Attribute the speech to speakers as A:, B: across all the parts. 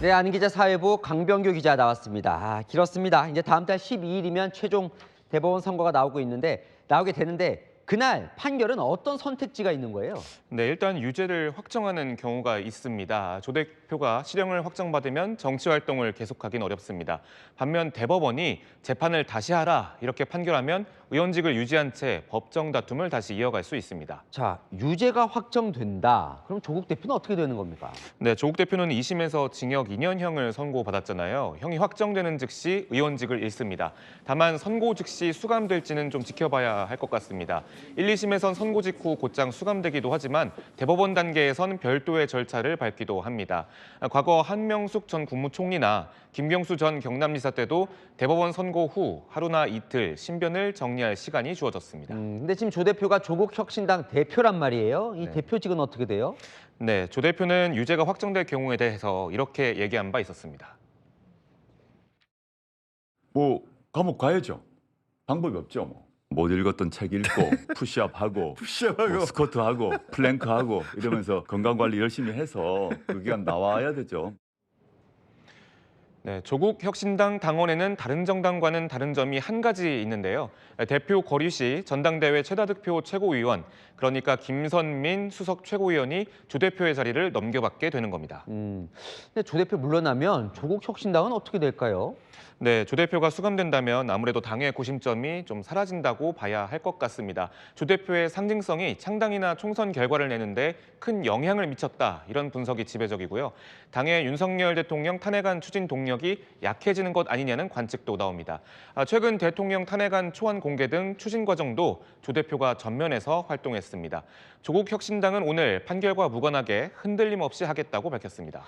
A: 네, 아는 기자 사회부 강병규 기자 나왔습니다. 길었습니다. 이제 다음 달 12일이면 최종 대법원 선고가 나오게 되는데 그날 판결은 어떤 선택지가 있는 거예요?
B: 네, 일단 유죄를 확정하는 경우가 있습니다. 조 대표가 실형을 확정받으면 정치 활동을 계속하긴 어렵습니다. 반면 대법원이 재판을 다시 하라 이렇게 판결하면 의원직을 유지한 채 법정 다툼을 다시 이어갈 수 있습니다.
A: 자, 유죄가 확정된다. 그럼 조국 대표는 어떻게 되는 겁니까?
B: 네, 조국 대표는 2심에서 징역 2년형을 선고받았잖아요. 형이 확정되는 즉시 의원직을 잃습니다. 다만 선고 즉시 수감될지는 좀 지켜봐야 할 것 같습니다. 1, 2심에선 선고 직후 곧장 수감되기도 하지만 대법원 단계에선 별도의 절차를 밟기도 합니다. 과거 한명숙 전 국무총리나 김경수 전 경남지사 때도 대법원 선고 후 하루나 이틀 신변을 정리할 시간이 주어졌습니다.
A: 근데 지금 조 대표가 조국 혁신당 대표란 말이에요. 이
B: 네.
A: 대표직은 어떻게 돼요?
B: 네, 조 대표는 유죄가 확정될 경우에 대해서 이렇게 얘기한 바 있었습니다.
C: 뭐 감옥 가야죠. 방법이 없죠. 못 읽었던 책 읽고 푸시업하고 뭐 스쿼트하고 플랭크하고 이러면서 건강관리 열심히 해서 그 기간 나와야 되죠.
B: 네, 조국 혁신당 당원에는 다른 정당과는 다른 점이 한 가지 있는데요. 대표 거리시 전당대회 최다득표 최고위원, 그러니까 김선민 수석 최고위원이 조 대표의 자리를 넘겨받게 되는 겁니다.
A: 근데 조 대표 물러나면 조국 혁신당은 어떻게 될까요?
B: 네, 조 대표가 수감된다면 아무래도 당의 구심점이 좀 사라진다고 봐야 할 것 같습니다. 조 대표의 상징성이 창당이나 총선 결과를 내는데 큰 영향을 미쳤다, 이런 분석이 지배적이고요. 당의 윤석열 대통령 탄핵안 추진 동력이 약해지는 것 아니냐는 관측도 나옵니다. 최근 대통령 탄핵안 초안 공개 등 추진 과정도 조 대표가 전면에서 활동했습니다. 조국 혁신당은 오늘 판결과 무관하게 흔들림 없이 하겠다고 밝혔습니다.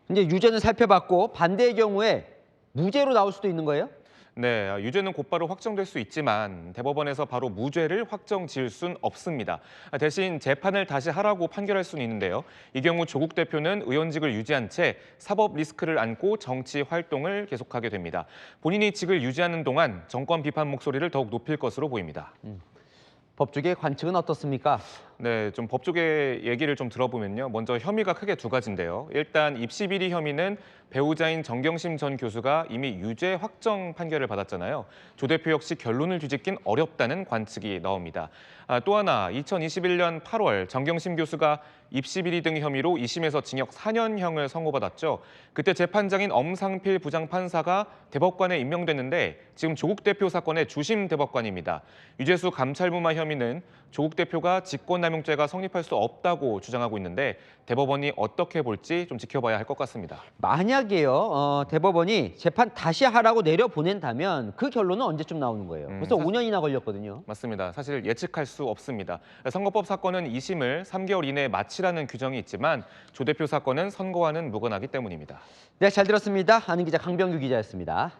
A: 이제 유죄는 살펴봤고 반대의 경우에 무죄로 나올 수도 있는 거예요?
B: 네, 유죄는 곧바로 확정될 수 있지만 대법원에서 바로 무죄를 확정 지을 순 없습니다. 대신 재판을 다시 하라고 판결할 수는 있는데요. 이 경우 조국 대표는 의원직을 유지한 채 사법 리스크를 안고 정치 활동을 계속하게 됩니다. 본인이 직을 유지하는 동안 정권 비판 목소리를 더욱 높일 것으로 보입니다.
A: 법조계의 관측은 어떻습니까?
B: 네, 좀 법조계 얘기를 좀 들어보면요. 먼저 혐의가 크게 두 가지인데요. 일단 입시 비리 혐의는 배우자인 정경심 전 교수가 이미 유죄 확정 판결을 받았잖아요. 조 대표 역시 결론을 뒤집긴 어렵다는 관측이 나옵니다. 또 하나, 2021년 8월 정경심 교수가 입시 비리 등 혐의로 2심에서 징역 4년형을 선고받았죠. 그때 재판장인 엄상필 부장판사가 대법관에 임명됐는데 지금 조국 대표 사건의 주심 대법관입니다. 유재수 감찰부마 혐의는 조국 대표가 직권남용죄가 성립할 수 없다고 주장하고 있는데 대법원이 어떻게 볼지 좀 지켜봐야 할 것 같습니다.
A: 만약에요, 대법원이 재판 다시 하라고 내려보낸다면 그 결론은 언제쯤 나오는 거예요? 벌써 5년이나 걸렸거든요.
B: 맞습니다. 사실 예측할 수 없습니다. 선거법 사건은 2심을 3개월 이내에 마치라는 규정이 있지만 조 대표 사건은 선고와는 무관하기 때문입니다.
A: 네, 잘 들었습니다. 아는 기자 강병규 기자였습니다.